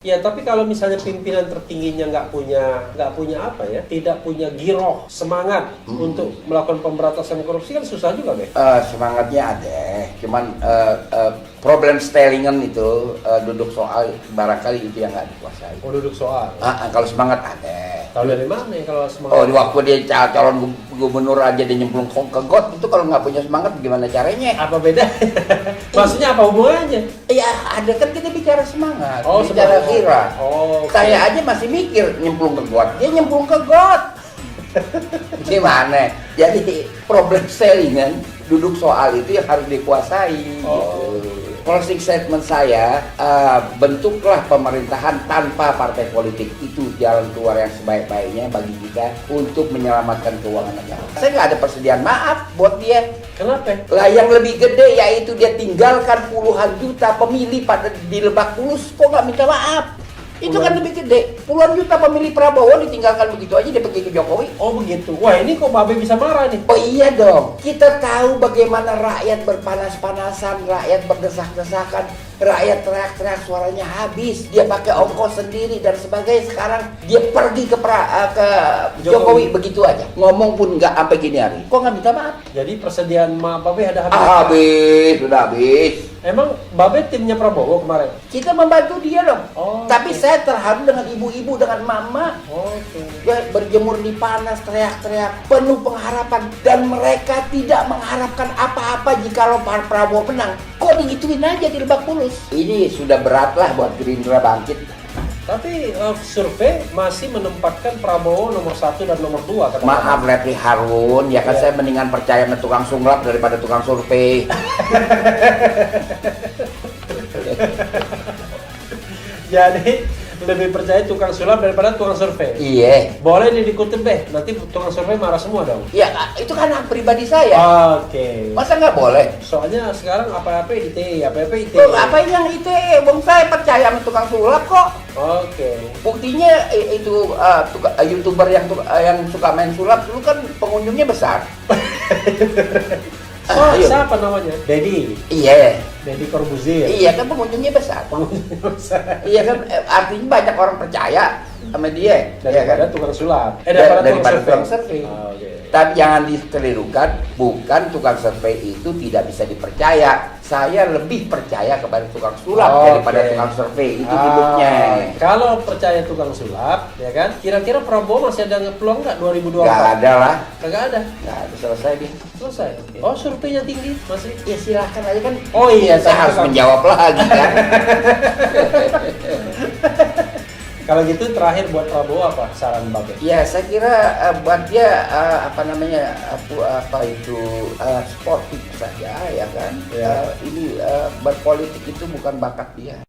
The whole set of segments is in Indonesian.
Ya, tapi kalau misalnya pimpinan tertingginya nggak punya apa ya, tidak punya giroh, semangat untuk melakukan pemberantasan korupsi kan susah juga, Be. Semangatnya ada, cuman problem stylingan itu duduk soal barangkali itu yang nggak dikuasai. Oh, duduk soal. Kalau semangat ada. Tahu dari mana ya kalau semangat? Oh, di waktu dia calon gubernur aja dia nyemplung ke got, itu kalau nggak punya semangat gimana caranya? Apa beda? Maksudnya apa hubungannya? Ya ada kan kita bicara semangat, Oh, bicara semangat. kira. Oh, okay. Saya aja masih mikir nyemplung ke got, dia nyemplung ke got. Gimana? Jadi problem stylingan duduk soal itu yang harus dikuasai. Oh. Gitu. Closing statement saya, bentuklah pemerintahan tanpa partai politik, itu jalan keluar yang sebaik-baiknya bagi kita untuk menyelamatkan keuangan negara. Saya nggak ada persediaan maaf buat dia. Kenapa? Lah yang lebih gede yaitu dia tinggalkan puluhan juta pemilih pada di Lebak Bulus, kok nggak minta maaf? Itu kan lebih gede. Puluhan juta pemilih Prabowo ditinggalkan begitu aja dia pergi ke Jokowi. Oh begitu. Wah, ini kok Babe bisa marah nih? Oh iya dong. Kita tahu bagaimana rakyat berpanas-panasan, rakyat berdesak-desakan, rakyat teriak-teriak suaranya habis. Dia pakai ongkos sendiri dan sebagainya. Sekarang dia pergi ke Jokowi begitu aja. Ngomong pun nggak sampai gini hari. Kok nggak minta maaf? Jadi persediaan maaf Babe ada habis? Habis, sudah habis. Emang Babe timnya Prabowo kemarin? Kita membantu dia dong. Oh, Tapi oke. saya terharu dengan ibu-ibu, dengan mama. Oke. Dia berjemur di panas, teriak-teriak, penuh pengharapan. Dan mereka tidak mengharapkan apa-apa jikalau Pak Prabowo menang. Kok digituin aja di Lebak Bulus? Ini sudah berat lah buat Gerindra bangkit. Tapi survei masih menempatkan Prabowo nomor 1 dan nomor 2 kadang-kadang. Maaf Refli Harun, ya kan Ya. saya mendingan percaya sama tukang sulap daripada tukang survei. Jadi lebih percaya tukang sulap daripada tukang survei. Iya. Boleh nih dikutip deh, nanti tukang survei marah semua dong. Ya itu kan hak pribadi saya. Oke. Masa nggak boleh? Soalnya sekarang apa-apa ITE, apa-apa ITE. Oh, apa yang ITE? Bang saya percaya sama tukang sulap kok. Oke. Buktinya itu YouTuber yang suka main sulap dulu kan pengunjungnya besar. Oh, Ayo. siapa namanya? Dedi. Iya, Dedi Corbuzier. iya kan pengunjungnya besar. Iya kan artinya banyak orang percaya sama dia, ya kan? Daripada tukang sulap. Daripada tukang survei. Oh, oke. Tapi jangan dikelirukan, bukan tukang survei itu tidak bisa dipercaya. Saya lebih percaya kepada tukang sulap daripada Oke. tukang survei. Itu hidupnya. Kalau percaya tukang sulap, ya kan? Kira-kira Prabowo masih ada peluang nggak 2024? Gak ada lah, Kagak ada. gak ada, selesai dia. Selesai. Oh, surveinya tinggi masih. Ya silahkan aja kan. Oh iya, Saya harus menjawab lagi kan. Kalau gitu terakhir buat Prabowo apa saran Babe? Ya saya kira buat dia sportif saja ya kan. Ya. Ini berpolitik itu bukan bakat dia.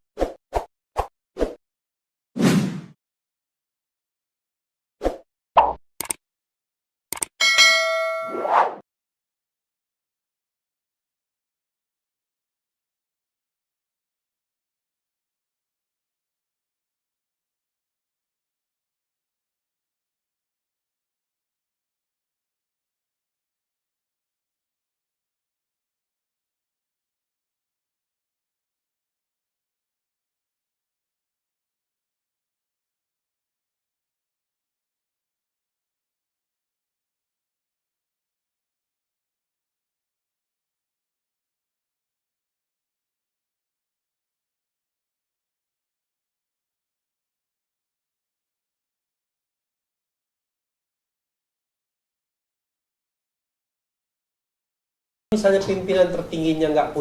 Misalnya pimpinan tertingginya nggak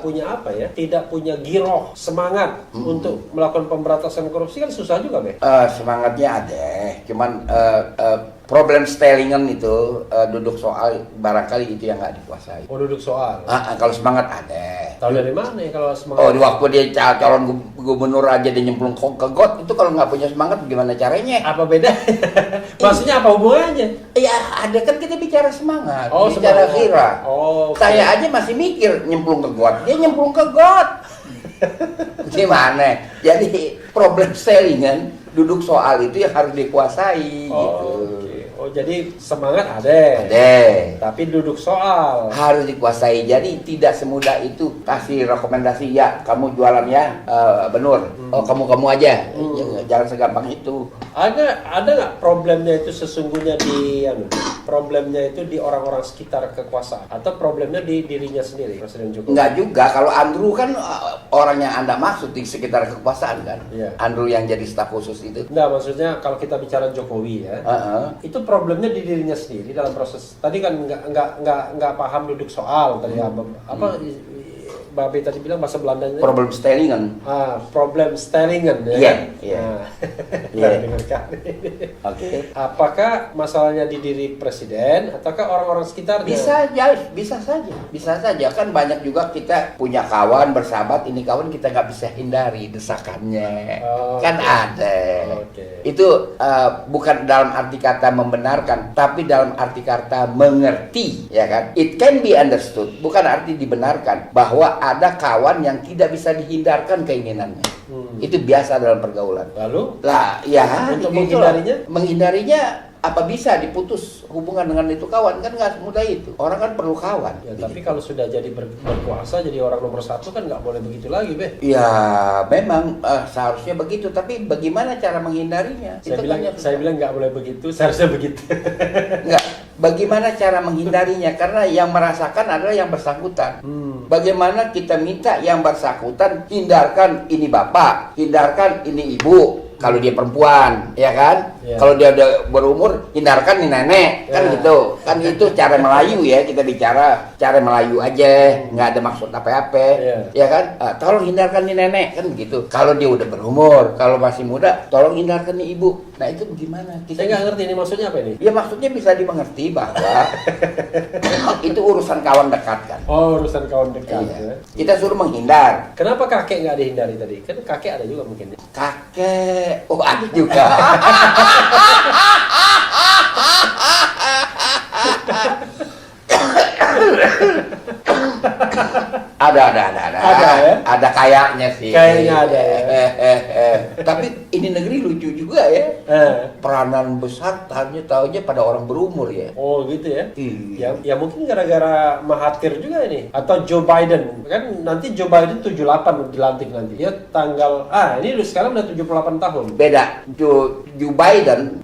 punya apa ya, tidak punya giroh, semangat untuk melakukan pemberantasan korupsi kan susah juga, Be. Semangatnya ada, cuman problem stylingan itu duduk soal barangkali itu yang nggak dikuasai. Oh, duduk soal. Kalau semangat ada. Tahu dari mana ya kalau semangat? Oh, di waktu dia calon gubernur aja dia nyemplung ke got, itu kalau nggak punya semangat gimana caranya? Apa beda? Maksudnya apa hubungannya? Ya ada kan kita bicara semangat, Oh, bicara semangat. kira. Oh, oke. Saya aja masih mikir nyemplung ke got, dia nyemplung ke got. Gimana? Jadi problem stylingan duduk soal itu yang harus dikuasai gitu. Oke. Oh, jadi semangat ada. Tapi duduk soal. Harus dikuasai. Jadi tidak semudah itu kasih rekomendasi, ya kamu jualan ya, Benur. Oh, kamu aja. Jangan segampang itu. Ada nggak problemnya itu sesungguhnya problemnya itu di orang-orang sekitar kekuasaan atau problemnya di dirinya sendiri, Presiden Jokowi? Enggak juga. Kalau Andrew kan orang yang Anda maksud di sekitar kekuasaan kan. Iya. Andrew yang jadi staf khusus itu. Enggak, maksudnya kalau kita bicara Jokowi ya, itu problemnya di dirinya sendiri dalam proses. Tadi kan nggak paham duduk soal tadi apa Babe tadi bilang bahasa Belandanya. Problem stellingen. Problem stellingen ya. Iya, kan? iya. Iya. Oke. Apakah masalahnya di diri presiden ataukah orang-orang sekitarnya? Bisa saja kan banyak juga kita punya kawan bersahabat, ini kawan kita nggak bisa hindari desakannya. Kan ada. Itu bukan dalam arti kata membenarkan, tapi dalam arti kata mengerti, ya kan? It can be understood, bukan arti dibenarkan bahwa ada kawan yang tidak bisa dihindarkan keinginannya. Itu biasa dalam pergaulan. Lalu? Lah, ya. Untuk menghindarinya? Menghindarinya apa bisa diputus hubungan dengan itu kawan? Kan nggak semudah itu. Orang kan perlu kawan. Ya, tapi kalau sudah jadi berkuasa, jadi orang nomor satu kan nggak boleh begitu lagi, Be. Ya, memang seharusnya begitu. Tapi bagaimana cara menghindarinya? Saya bilang nggak boleh begitu, seharusnya begitu. Nggak. Bagaimana cara menghindarinya? Karena yang merasakan adalah yang bersangkutan. Bagaimana kita minta yang bersangkutan hindarkan ini bapak, hindarkan ini ibu. Kalau dia perempuan, ya kan? Yeah. Kalau dia udah berumur, hindarkan nih nenek, kan gitu. Kan itu cara Melayu ya, kita bicara cara Melayu aja, nggak ada maksud apa-apa, ya kan? Tolong hindarkan nih nenek, kan begitu. Kalau dia udah berumur, kalau masih muda, tolong hindarkan nih ibu. Nah itu bagaimana? Saya nggak ngerti ini maksudnya apa ini? Ya maksudnya bisa dimengerti bahwa itu urusan kawan dekat kan. Oh, urusan kawan dekat. Iya. Ya. Kita suruh menghindar. Kenapa kakek nggak dihindari tadi? Kan kakek ada juga mungkin. Kakek, oh ada juga. Ada kayaknya sih. Kayaknya ada ya. Tapi ini negeri lucu juga ya. Peranan besar taunya pada orang berumur ya. Oh gitu ya. Iya. Ya mungkin gara-gara Mahathir juga ini. Atau Joe Biden. Kan nanti Joe Biden 78 dilantik nanti. Dia tanggal ini sekarang udah 78 tahun. Beda. Joe Biden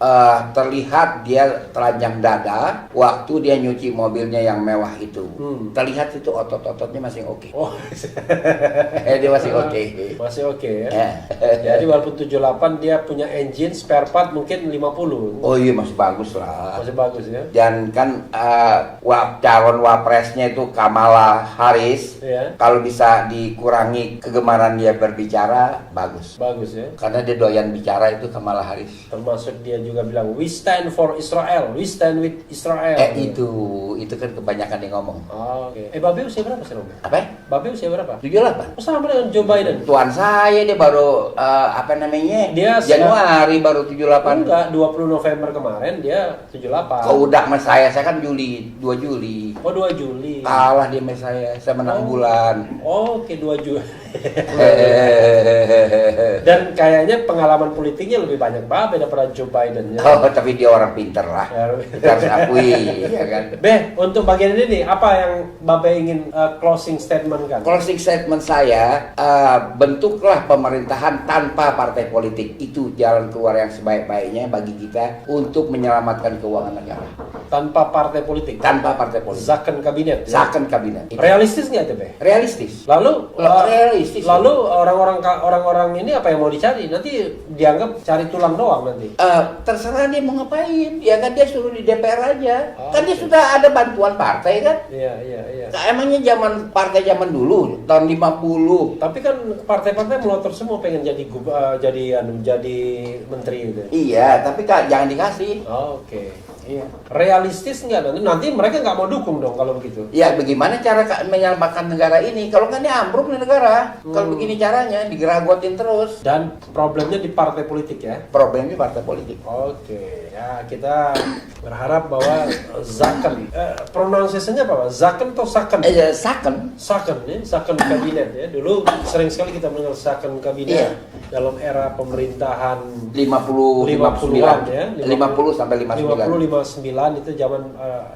terlihat dia telanjang dada waktu dia nyuci mobilnya yang mewah itu. Terlihat itu otot-ototnya masih oke. Oh. Dia masih oke. Masih oke ya. Jadi walaupun 78 dia punya engine spare part mungkin 50. Oh iya masih bagus lah. Masih bagus ya. Dan kan calon wapresnya itu Kamala Harris. Iya. Kalau bisa dikurangi kegemaran dia berbicara bagus. Bagus ya. Karena dia doyan bicara itu Kamala Harris. Termasuk dia juga bilang we stand for Israel, we stand with Israel. Itu kan kebanyakan yang ngomong. Oh, oke. Babe usia berapa sih, Romo? Apa? Babe usia berapa? 78. Oh, sama dengan Joe Biden. Tuan saya dia baru Dia Januari baru 78. Enggak, 20 November kemarin dia 78. Udah sama saya kan Juli, 2 Juli. Oh, 2 Juli. Kalah dia sama saya menang bulan. Oh, oke, 2 Juli. Dan kayaknya pengalaman politiknya lebih banyak Babe daripada Joe Biden ya. Oh, tapi dia orang pinter lah. Kita harus akui, ya kan. Untuk bagian ini nih, apa yang Babe ingin closing statement kan? Closing statement saya, bentuklah pemerintahan tanpa partai politik. Itu jalan keluar yang sebaik-baiknya bagi kita untuk menyelamatkan keuangan negara. Tanpa partai politik? Tanpa partai politik. Zakon kabinet? Ya? Zakon kabinet. Itu. Realistis nggak itu, Be? Realistis. Realistis. Lalu orang-orang ini apa yang mau dicari? Nanti dianggap cari tulang doang nanti. Terserah dia mau ngapain. Ya kan dia suruh di DPR aja. Kan dia sudah ada bantuan partai kan? Iya. Emangnya partai zaman dulu tahun 50. Tapi kan partai-partai melotot semua pengen jadi menteri itu. Iya, tapi jangan dikasih. Oh, oke. Iya. Realistis nggak nanti mereka nggak mau dukung dong kalau begitu. Ya bagaimana cara menyelamatkan negara ini? Kalau nggak ini ambruk nih negara. Kalau begini caranya digeragotin terus. Dan problemnya di partai politik ya. Problemnya partai politik. Oke, ya kita berharap bahwa Zaken, pronunciation-nya apa? Zaken atau Saken? Saken. Saken ya, Saken kabinet ya. Dulu sering sekali kita mendengar Saken kabinet dalam era pemerintahan 50-an ya. 50 sampai 59. 59 itu zaman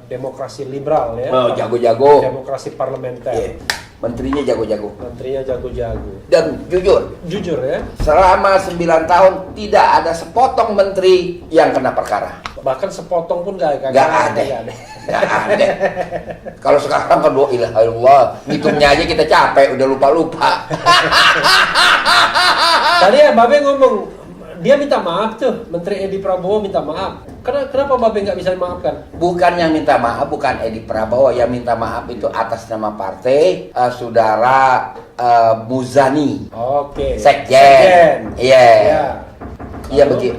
demokrasi liberal ya. Oh, jago-jago. Demokrasi parlementer. Menterinya jago-jago. Menterinya jago-jago. Dan Jujur ya. selama 9 tahun tidak ada sepotong menteri yang kena perkara. Bahkan sepotong pun gak Nggak ada. Kalau sekarang kan doa ilaha illallah, ngitungnya aja kita capek, udah lupa-lupa. Tadi ya Babe ngomong, dia minta maaf tuh, Menteri Edi Prabowo minta maaf. Kenapa Babe nggak bisa memaafkan? Bukan yang minta maaf, bukan Edi Prabowo. Yang minta maaf itu atas nama partai, saudara Muzani. Oke. Sekjen. Iya. Iya Lalu? begitu.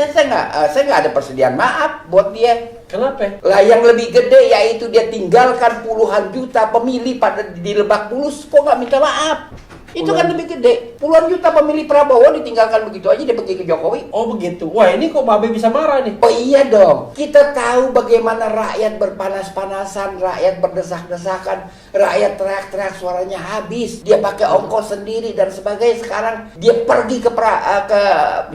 Saya nggak ada persediaan maaf buat dia. Kenapa? Lah yang lebih gede yaitu dia tinggalkan puluhan juta pemilih pada di Lebak Bulus, kok nggak minta maaf? Itu kan lebih gede. Puluhan juta pemilih Prabowo ditinggalkan begitu aja dia pergi ke Jokowi. Oh begitu. Wah ini kok Babe bisa marah nih? Oh iya dong. Kita tahu bagaimana rakyat berpanas-panasan, rakyat berdesak-desakan, rakyat teriak-teriak suaranya habis. Dia pakai ongkos sendiri dan sebagainya. Sekarang dia pergi ke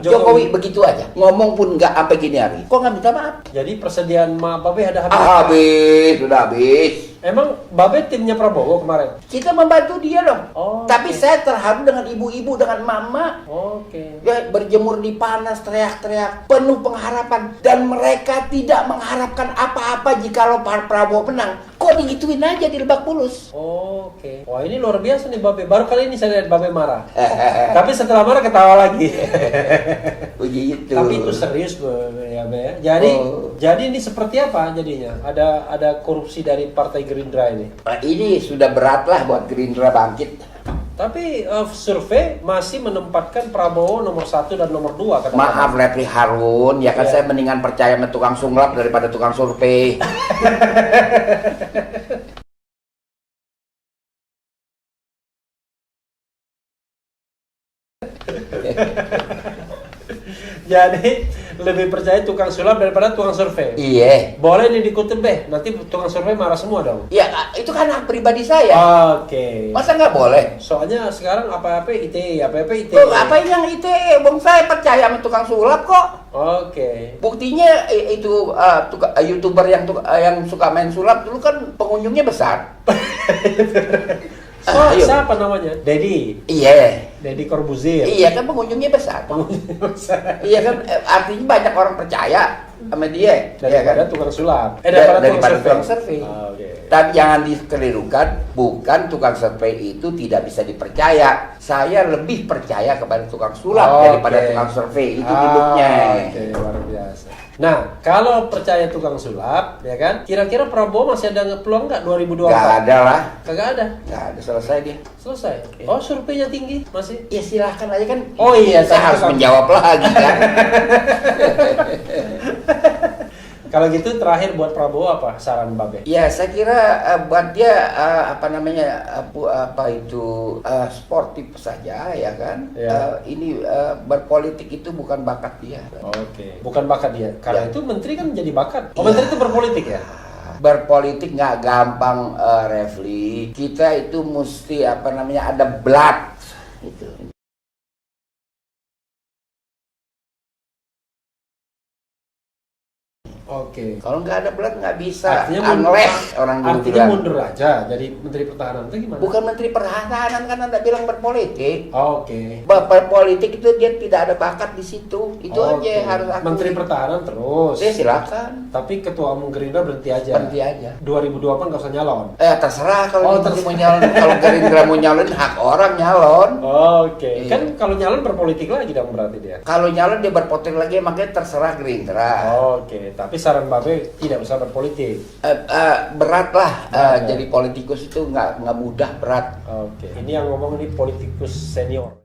Jokowi begitu aja. Ngomong pun nggak sampai gini hari. Kok nggak minta maaf? Jadi persediaan maaf Babe ada habis? Sudah habis. Emang Babe timnya Prabowo kemarin? Kita membantu dia dong. Oh, Tapi oke. saya terharu dengan ibu-ibu, dengan mama. Oke. Dia berjemur di panas, teriak-teriak, penuh pengharapan. Dan mereka tidak mengharapkan apa-apa jikalau Pak Prabowo menang. Kok digituin aja di Lebak Bulus? Oke. Wah ini luar biasa nih Babe. Baru kali ini saya lihat Babe marah. Tapi setelah marah ketawa lagi. Begitu. Tapi itu serius ya Be. Jadi ini seperti apa jadinya? Ada korupsi dari Partai Gerindra ini. Nah, ini sudah berat lah buat Gerindra bangkit. Tapi survei masih menempatkan Prabowo nomor 1 dan nomor 2 kadang-kadang. Maaf Repli Harun, ya kan Iya. saya mendingan percaya sama tukang sunglap daripada tukang survei. Jadi lebih percaya tukang sulap daripada tukang survei. Iya. Boleh nih dikutip Be, nanti tukang survei marah semua dong. Ya itu kan hak pribadi saya. Oke. Masa nggak boleh? Soalnya sekarang apa-apa ITE, apa-apa ITE. Loh, apa yang ITE? Bang saya percaya sama tukang sulap kok. Oke. Buktinya itu YouTuber yang suka main sulap dulu kan pengunjungnya besar. Ayo. Siapa namanya? Dedi. Iya. Dedi Corbuzier. Iya kan pengunjungnya besar. Iya kan artinya banyak orang percaya sama dia. Iya kan? Daripada tukang sulap. Daripada tukang survei. Oke. Tapi jangan dikelirukan, bukan tukang survei itu tidak bisa dipercaya. Saya lebih percaya kepada tukang sulap daripada tukang survei. Itu duduknya. Oke, luar biasa. Nah, kalau percaya tukang sulap, ya kan? Kira-kira Prabowo masih ada peluang nggak 2024? Gak ada lah. Kagak ada. Gak ada, selesai dia. Selesai. Iya. Oh, surveinya tinggi masih. Ya silahkan aja kan. Oh iya, saya harus kan. menjawab lagi kan. Kalau gitu terakhir buat Prabowo apa saran Babe? Ya saya kira buat dia sportif saja ya kan. Ya. Ini berpolitik itu bukan bakat dia. Oke. Bukan bakat dia. Karena Ya. itu menteri kan menjadi bakat. Oh, Ya. menteri itu berpolitik ya? Berpolitik nggak gampang, Refli. Kita itu mesti ada blood gitu. Oke. Kalau nggak ada blood nggak bisa. Artinya Unless orang dulu artinya bilang. mundur aja jadi menteri pertahanan itu gimana? Bukan menteri pertahanan kan Anda bilang berpolitik. Oke. Berpolitik itu dia tidak ada bakat di situ. Itu aja Oke. harus aku. Menteri pertahanan terus. Dia silakan. Tapi ketua umum Gerindra berhenti aja. Berhenti aja. 2024 nggak usah nyalon. Terserah kalau Oh, dia mau nyalon. Kalau Gerindra mau nyalon hak orang nyalon. Oke. Iya. Kan kalau nyalon berpolitik lagi dong berarti dia. Kalau nyalon dia berpolitik lagi makanya terserah Gerindra. Oke. Tapi saran Babe tidak usah berpolitik. Berat lah Berat, ya. jadi politikus itu nggak mudah, berat. Oke. Ini yang ngomong ini politikus senior.